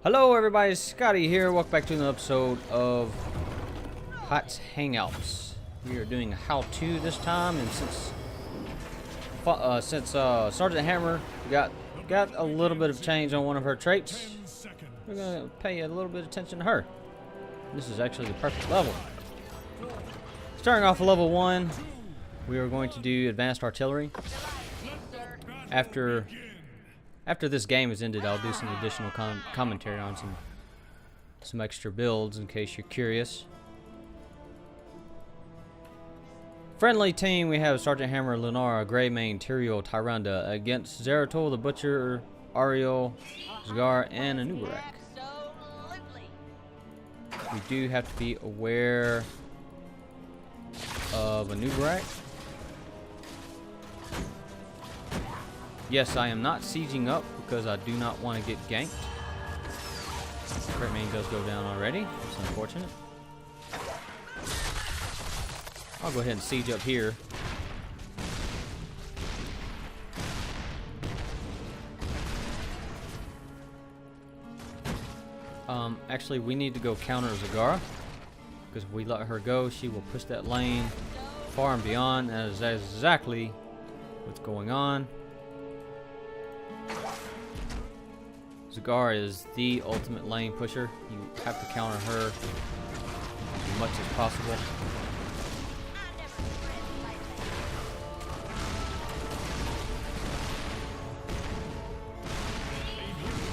Hello everybody, Scotty here. Welcome back to another episode of HOTS Hangouts. We are doing a how-to this time, and since Sergeant Hammer got a little bit of change on one of her traits, we're gonna pay a little bit of attention to her. This is actually the perfect level. Starting off at level 1, we are going to do advanced artillery. After this game is ended, I'll do some additional commentary on some extra builds in case you're curious. Friendly team, we have Sergeant Hammer, Lunara, Greymane, Tyrael, Tyrande against Zeratul, the Butcher, Auriel, Zgar, and Anub'arak. We do have to be aware of Anub'arak. Yes, I am not sieging up because I do not want to get ganked. Greymane does go down already. It's unfortunate. I'll go ahead and siege up here. Actually, we need to go counter Zagara, because if we let her go, she will push that lane far and beyond. That is exactly what's going on. Zagara is the ultimate lane pusher. You have to counter her as much as possible.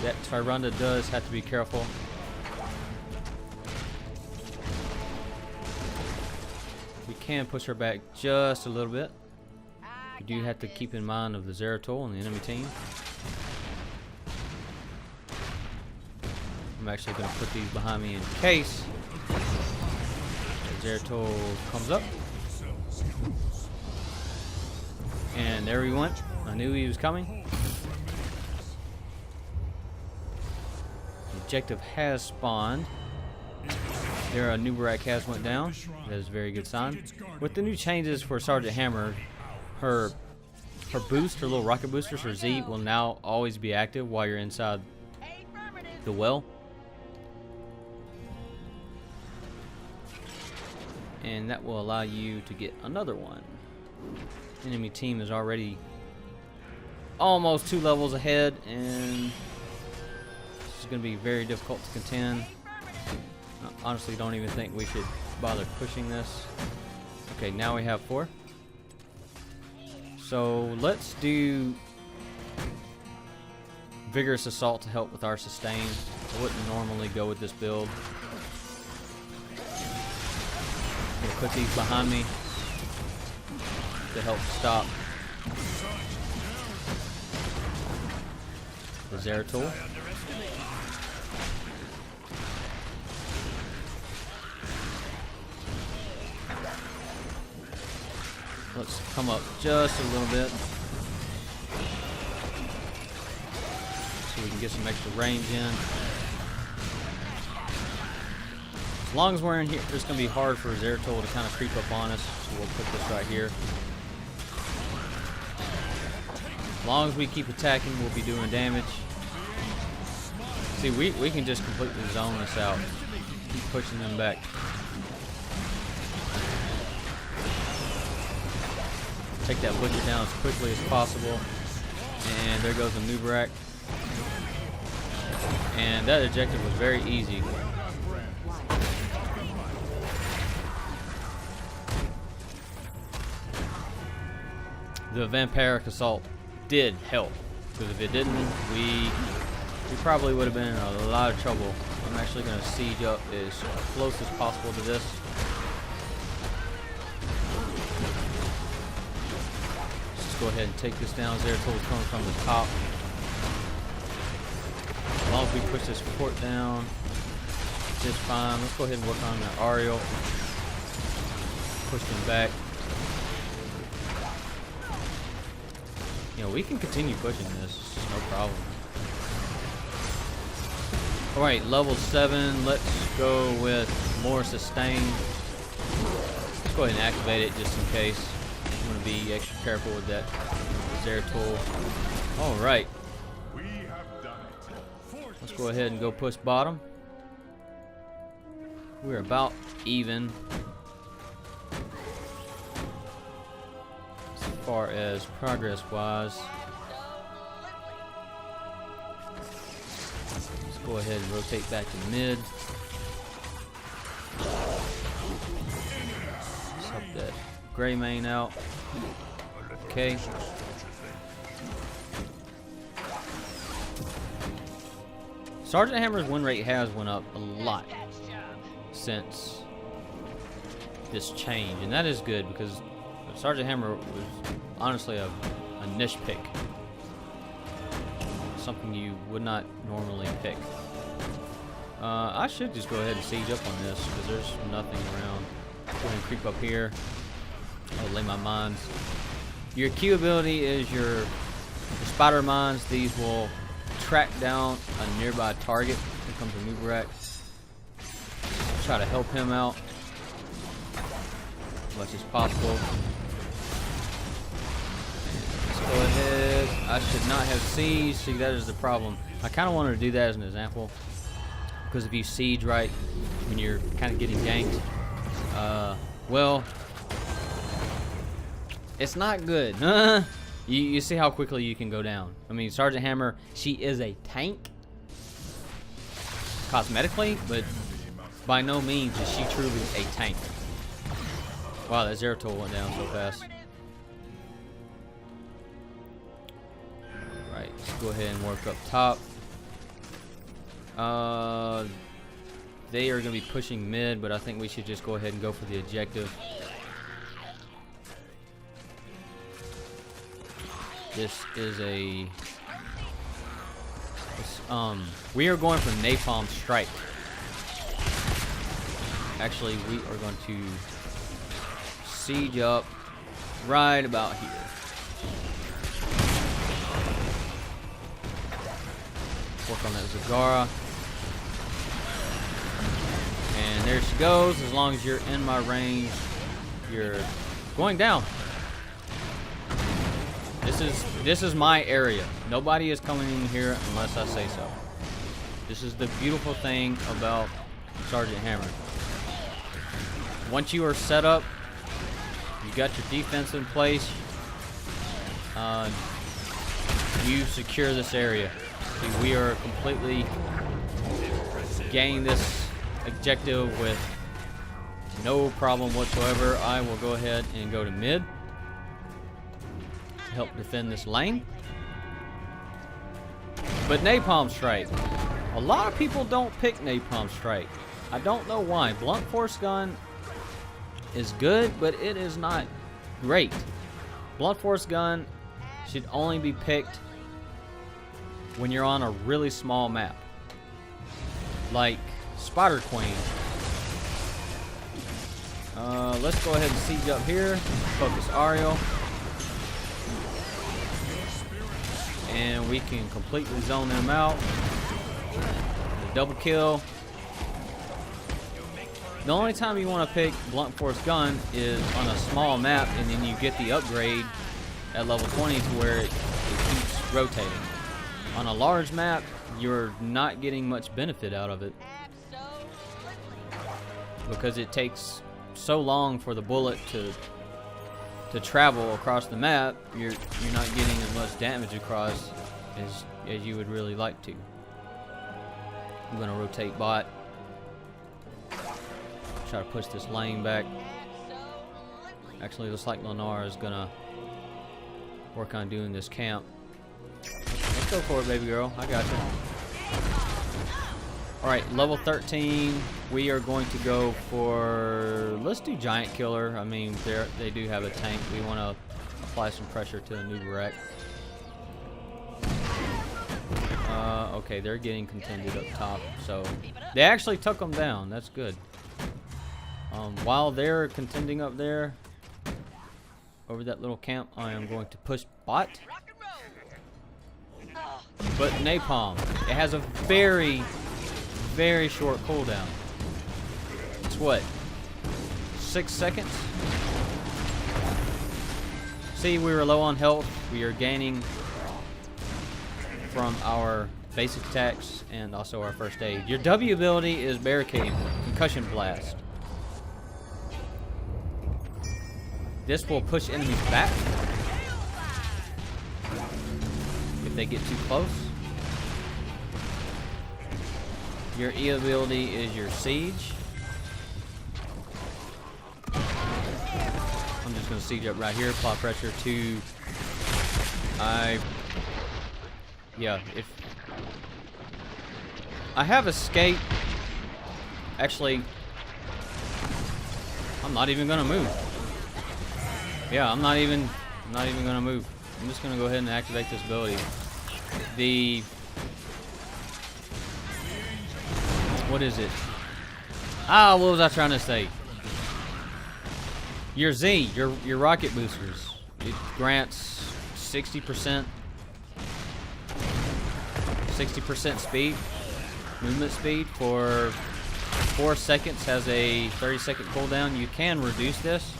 That Tyrande does have to be careful. We can push her back just a little bit. You do have to keep in mind of the Zeratul and the enemy team. I'm actually going to put these behind me in case Zeratul comes up. And there he went. I knew he was coming. The objective has spawned. There, Anub'arak has went down. That is a very good sign. With the new changes for Sergeant Hammer, her boost, her little rocket boosters for Z will now always be active while you're inside the well. And that will allow you to get another one. Enemy team is already almost 2 levels ahead, and it's going to be very difficult to contend. I honestly don't even think we should bother pushing this. Okay, now we have 4. So let's do Vigorous Assault to help with our sustain. I wouldn't normally go with this build. I'm gonna put these behind me to help stop the Zeratul. Let's come up just a little bit so we can get some extra range in. As long as we're in here, it's going to be hard for Zeratul to kind of creep up on us, so we'll put this right here. As long as we keep attacking, we'll be doing damage. See, we can just completely zone this out. Keep pushing them back. Take that Butcher down as quickly as possible. And there goes Anub'arak. And that objective was very easy. The Vampiric Assault did help, because if it didn't, we probably would have been in a lot of trouble. I'm actually going to siege up as close as possible to this. Let's go ahead and take this down. Zeratul's coming from the top. As long as we push this fort down, just fine. Let's go ahead and work on that Auriel. Push them back. You know, we can continue pushing this, no problem. Alright, level 7, let's go with more sustain. Let's go ahead and activate it just in case. I'm going to be extra careful with that Zeratul. Alright. go ahead and go push bottom. We're about even as far as progress wise. Let's go ahead and rotate back to mid. Let's help that gray main out. Okay. Sergeant Hammer's win rate has went up a lot since this change, and that is good because Sergeant Hammer was honestly a niche pick. Something you would not normally pick. I should just go ahead and siege up on this because there's nothing around. Go ahead and creep up here. I'll lay my mines. Your Q ability is your spider mines. These will track down a nearby target. Here comes a Nubarak. Try to help him out as much as possible. Let's go ahead. I should not have siege. See, that is the problem. I kind of wanted to do that as an example because if you siege right when you're kind of getting ganked, well, it's not good. You see how quickly you can go down. I mean, Sergeant Hammer, she is a tank cosmetically, but by no means is she truly a tank. Wow, that Zeratul went down so fast. Right, let's go ahead and work up top. They are going to be pushing mid, but I think we should just go ahead and go for the objective. This is a... we are going for Napalm Strike. Actually, we are going to siege up right about here. Work on that Zagara. And there she goes. As long as you're in my range, you're going down. This is my area. Nobody is coming in here unless I say so. This is the beautiful thing about Sergeant Hammer. Once you are set up, you got your defense in place, you secure this area. See, we are completely gaining this objective with no problem whatsoever. I will go ahead and go to mid to help defend this lane. But Napalm Strike. A lot of people don't pick Napalm Strike. I don't know why. Blunt Force Gun is good, but it is not great. Blunt Force Gun should only be picked when you're on a really small map, like Spider Queen. Let's go ahead and siege up here. Focus Ariel, and we can completely zone them out. Double kill. The only time you want to pick Blunt Force Gun is on a small map, and then you get the upgrade at level 20 to where it keeps rotating. On a large map, you're not getting much benefit out of it because it takes so long for the bullet to travel across the map. You're not getting as much damage across as you would really like to. I'm gonna rotate bot. Try to push this lane back. Actually, looks like Lennar is gonna work on doing this camp. Let's go for it, baby girl. I got you. Alright, level 13. We are going to go for... Let's do Giant Killer. I mean, they do have a tank. We want to apply some pressure to the Nubarak. Okay, they're getting contended up top. So, they actually took them down. That's good. While they're contending up there, over that little camp, I am going to push bot. But Napalm, it has a very, very short cooldown. It's what? 6 seconds? See, we were low on health. We are gaining from our basic attacks, and also our first aid. Your W ability is Barricade, Concussion Blast. This will push enemies back if they get too close. Your E ability is your Siege. I'm just going to siege up right here, apply pressure to... Yeah, if... I have escape. Actually, I'm not even going to move. Yeah, I'm not even going to move. I'm just going to go ahead and activate this ability. What is it? What was I trying to say? Your Z, your rocket boosters. It grants 60% speed, movement speed for 4 seconds. Has a 30-second cooldown. You can reduce this.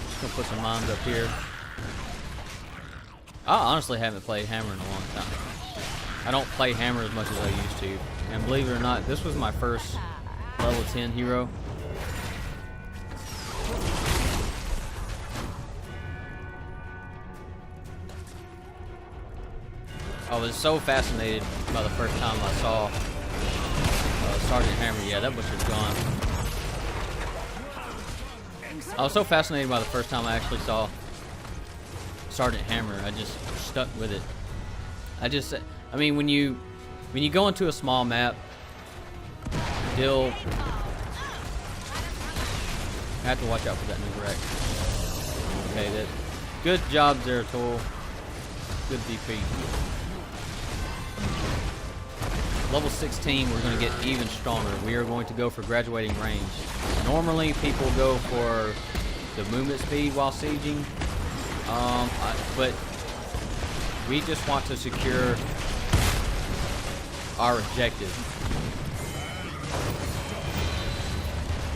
Just gonna put some mines up here. I honestly haven't played Hammer in a long time. I don't play Hammer as much as I used to. And believe it or not, this was my first level 10 hero. I was so fascinated by the first time I saw Sergeant Hammer. Yeah, that butcher's gone. I was so fascinated by the first time I actually saw Sergeant Hammer. I just stuck with it. I mean, when you go into a small map, still I have to watch out for that new wreck. Okay, good job, Zeratul. Good DP. Level 16, we're going to get even stronger. We are going to go for graduating range. Normally, people go for the movement speed while sieging, but we just want to secure our objective.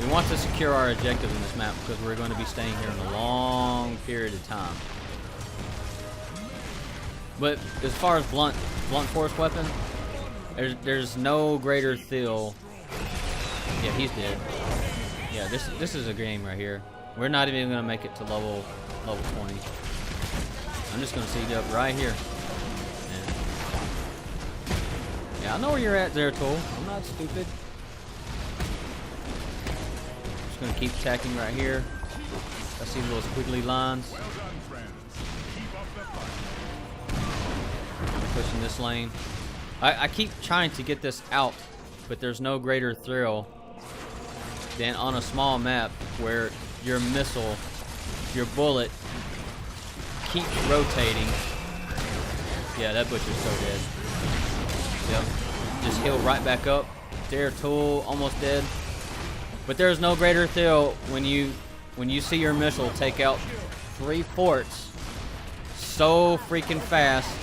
We want to secure our objective in this map because we're going to be staying here in a long period of time. But as far as blunt force weapon, there's no greater thrill. Yeah, he's dead. Yeah, this is a game right here. We're not even gonna make it to level 20. I'm just gonna siege up right here. Yeah, I know where you're at, Zeratul. I'm not stupid. Just gonna keep attacking right here. I see those squiggly lines. Pushing this lane. I keep trying to get this out, but there's no greater thrill than on a small map where your missile, your bullet keeps rotating. Yeah, that butcher's so dead. Yep. Just heal right back up. Zeratul almost dead. But there's no greater thrill when you see your missile take out 3 forts so freaking fast.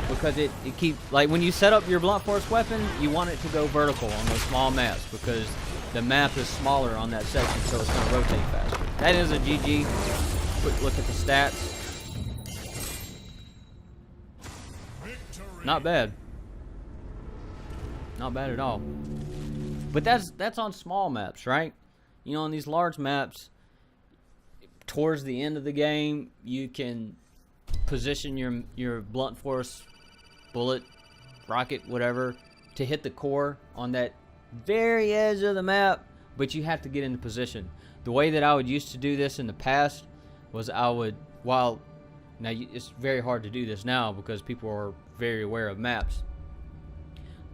Because it keeps, like, when you set up your blunt force weapon, you want it to go vertical on those small maps because the map is smaller on that section, so it's going to rotate faster. That is a GG. Quick look at the stats. Not bad. Not bad at all. But that's on small maps, right? You know, on these large maps, towards the end of the game, you can position your blunt force bullet, rocket, whatever, to hit the core on that very edge of the map, but you have to get into position. The way that I would used to do this in the past was now it's very hard to do this now because people are very aware of maps,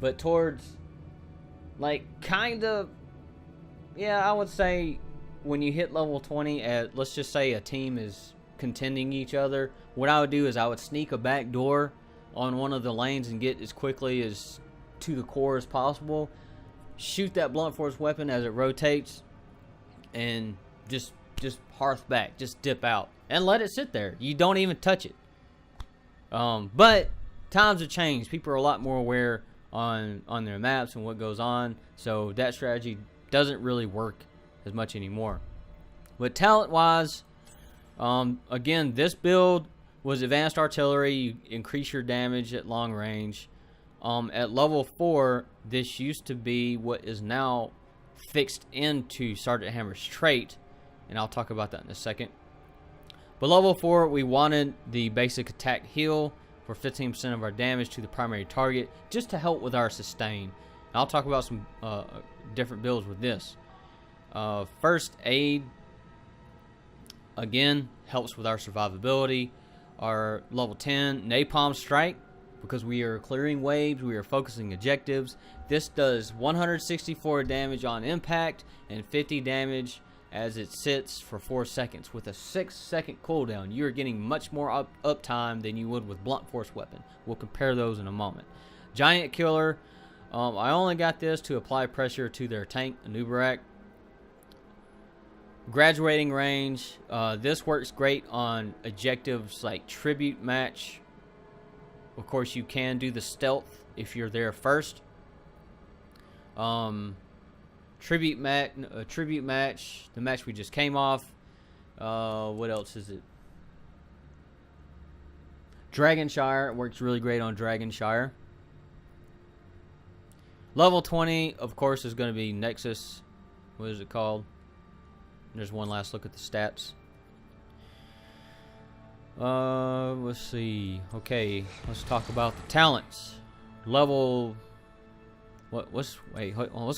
but towards, like, kind of, yeah, I would say when you hit level 20, let's just say a team is contending each other, what I would do is I would sneak a back door on one of the lanes and get as quickly as to the core as possible, shoot that blunt force weapon as it rotates, and just hearth back, just dip out and let it sit there. You don't even touch it. But times have changed. People are a lot more aware on their maps and what goes on, so that strategy doesn't really work as much anymore. But talent wise, again, this build was advanced artillery. You increase your damage at long range. At level 4, this used to be what is now fixed into Sergeant Hammer's trait, and I'll talk about that in a second. But level 4, we wanted the basic attack heal for 15% of our damage to the primary target, just to help with our sustain. And I'll talk about some different builds with this. First aid, again, helps with our survivability. Our level 10 Napalm Strike, because we are clearing waves, we are focusing objectives. This does 164 damage on impact and 50 damage as it sits for 4 seconds. With a 6-second cooldown, you are getting much more uptime than you would with blunt force weapon. We'll compare those in a moment. Giant Killer, I only got this to apply pressure to their tank, Anubarak. Graduating range, this works great on objectives like Tribute Match. Of course, you can do the stealth if you're there first. Tribute match, the match we just came off. What else is it? Dragonshire, works really great on Dragonshire. Level 20, of course, is going to be Nexus. What is it called? There's one last look at the stats. Let's see. Okay, let's talk about the talents. Level. Let's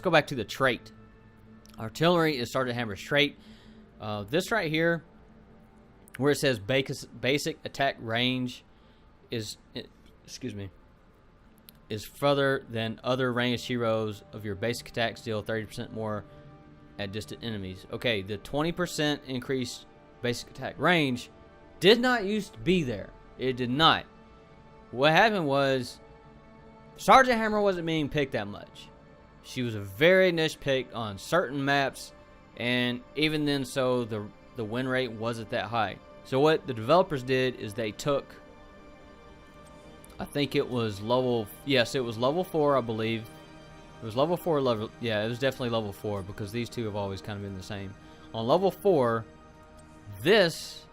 go back to the trait. Artillery is Sergeant Hammer's trait. This right here, where it says basic attack range, is further than other ranged heroes of your basic attacks deal 30% more at distant enemies. Okay, the 20% increased basic attack range did not used to be there. It did not. What happened was Sergeant Hammer wasn't being picked that much. She was a very niche pick on certain maps, and even then, so the win rate wasn't that high. So what the developers did is they took, I think it was level, yes, it was level 4, I believe. It was level 4, level, yeah, it was definitely level 4, because these two have always kind of been the same. On level 4, this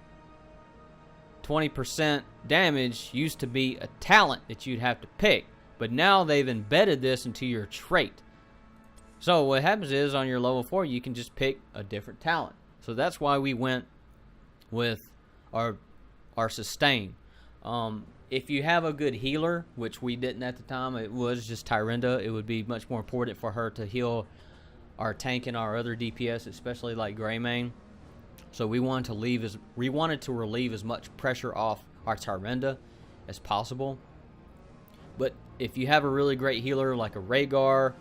20% damage used to be a talent that you'd have to pick, but now they've embedded this into your trait. So what happens is on your level 4, you can just pick a different talent. So that's why we went with our sustain. If you have a good healer, which we didn't at the time, it was just Tyrenda, it would be much more important for her to heal our tank and our other DPS, especially like Greymane. So we wanted to relieve as much pressure off our Tyrenda as possible. But if you have a really great healer like a Rhaegar,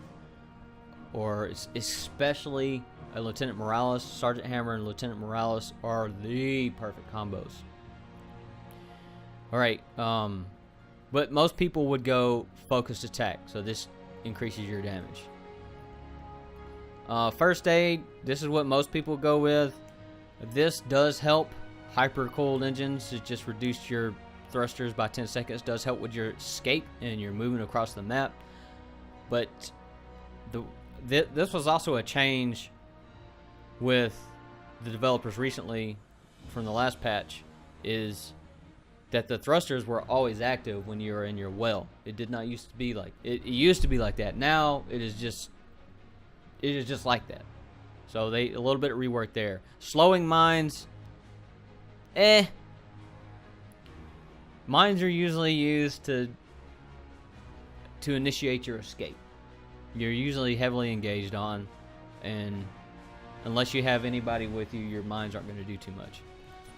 or especially a Lieutenant Morales, Sergeant Hammer and Lieutenant Morales are the perfect combos. Alright, but most people would go focused attack, so this increases your damage. First aid, this is what most people go with. This does help. Hyper-cooled engines, it just reduced your thrusters by 10 seconds, does help with your escape and your movement across the map. But this was also a change with the developers recently from the last patch, is that the thrusters were always active when you were in your well. It did not used to be like it used to be like that. Now it is just like that. So they a little bit of rework there. Slowing mines, mines are usually used to initiate your escape. You're usually heavily engaged on, and unless you have anybody with you, your mines aren't going to do too much.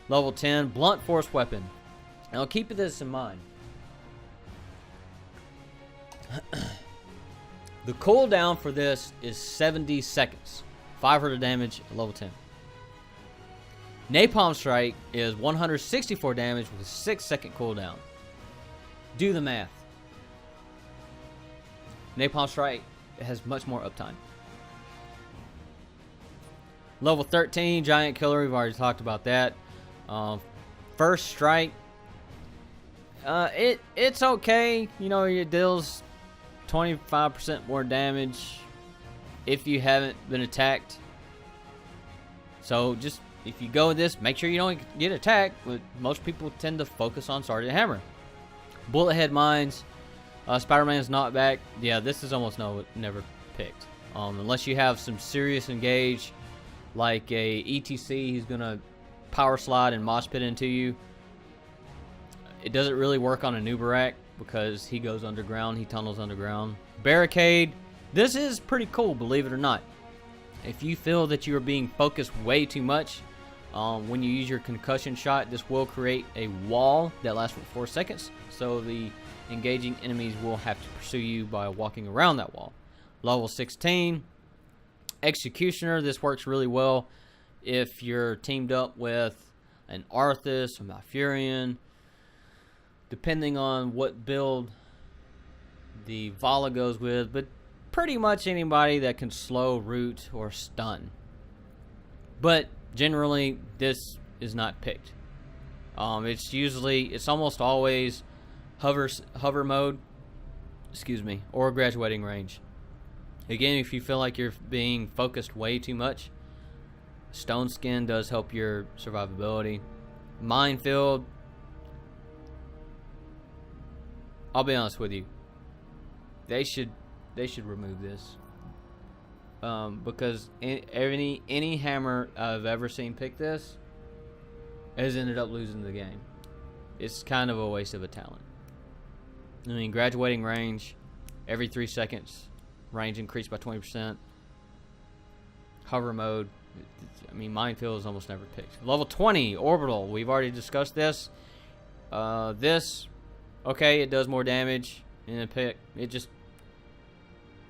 Level 10, blunt force weapon. Now keep this in mind. The cooldown for this is 70 seconds. 500 damage at level 10. Napalm Strike is 164 damage with a 6-second cooldown. Do the math. Napalm Strike has much more uptime. Level 13, Giant Killer, we've already talked about that. First Strike, it's okay. You know, it deals 25% more damage if you haven't been attacked. So just if you go with this, make sure you don't get attacked, but most people tend to focus on Sergeant Hammer. Bullet head mines. Spider-Man's not back. Yeah, this is almost never picked. Unless you have some serious engage, like a ETC, he's gonna power slide and mosh pit into you. It doesn't really work on a Nubarak because he goes underground, he tunnels underground. Barricade, this is pretty cool, believe it or not. If you feel that you are being focused way too much, when you use your concussion shot, this will create a wall that lasts for 4 seconds. So the engaging enemies will have to pursue you by walking around that wall. Level 16, Executioner. This works really well if you're teamed up with an Arthas, a Malfurion, depending on what build the Vala goes with, but pretty much anybody that can slow, root, or stun. But generally, this is not picked. It's almost always hover mode, or graduating range. Again, if you feel like you're being focused way too much, Stone Skin does help your survivability. Minefield, I'll be honest with you, they should remove this, because any hammer I've ever seen pick this has ended up losing the game. It's kind of a waste of a talent. I mean, graduating range every 3 seconds, range increased by 20%. Hover mode, I mean, Minefield is almost never picked. Level 20, Orbital. We've already discussed this. This, okay, it does more damage in a pick. It just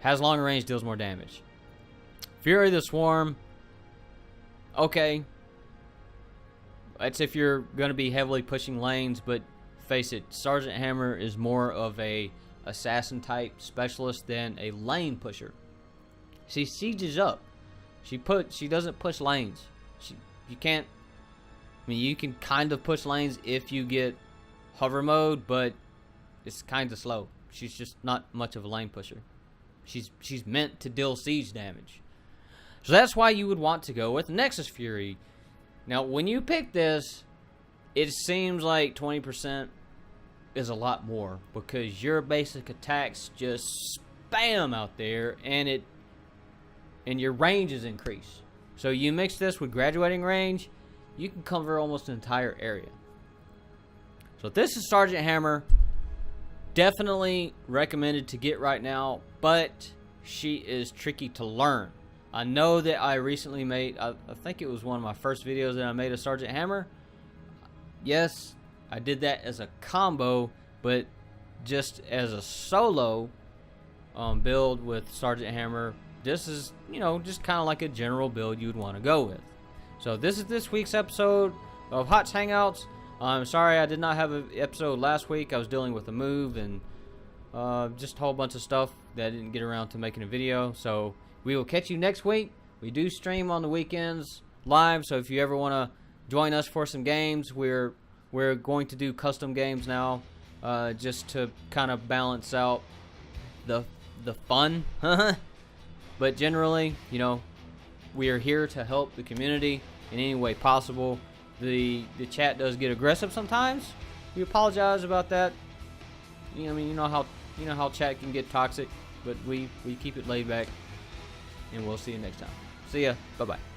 has longer range, deals more damage. Fury of the Swarm, okay. That's if you're going to be heavily pushing lanes, but face it, Sergeant Hammer is more of a assassin type specialist than a lane pusher. She sieges up. She doesn't push lanes. You can't. I mean, you can kind of push lanes if you get hover mode, but it's kind of slow. She's just not much of a lane pusher. She's meant to deal siege damage. So that's why you would want to go with Nexus Fury. Now, when you pick this, it seems like 20% is a lot more because your basic attacks just spam out there, and your range is increased. So you mix this with graduating range, you can cover almost an entire area. So this is Sergeant Hammer. Definitely recommended to get right now, but she is tricky to learn. I know that I recently made, I think it was one of my first videos that I made of Sergeant Hammer. Yes, I did that as a combo, but just as a solo build with Sergeant Hammer, this is, just kind of like a general build you'd want to go with. So this is this week's episode of Hotz Hangouts. I'm sorry I did not have an episode last week. I was dealing with a move and just a whole bunch of stuff that I didn't get around to making a video. So we will catch you next week. We do stream on the weekends live, so if you ever want to join us for some games, we're going to do custom games now, just to kind of balance out the fun. But generally, we are here to help the community in any way possible. The chat does get aggressive sometimes. We apologize about that. You know how chat can get toxic, but we keep it laid back. And we'll see you next time. See ya. Bye-bye.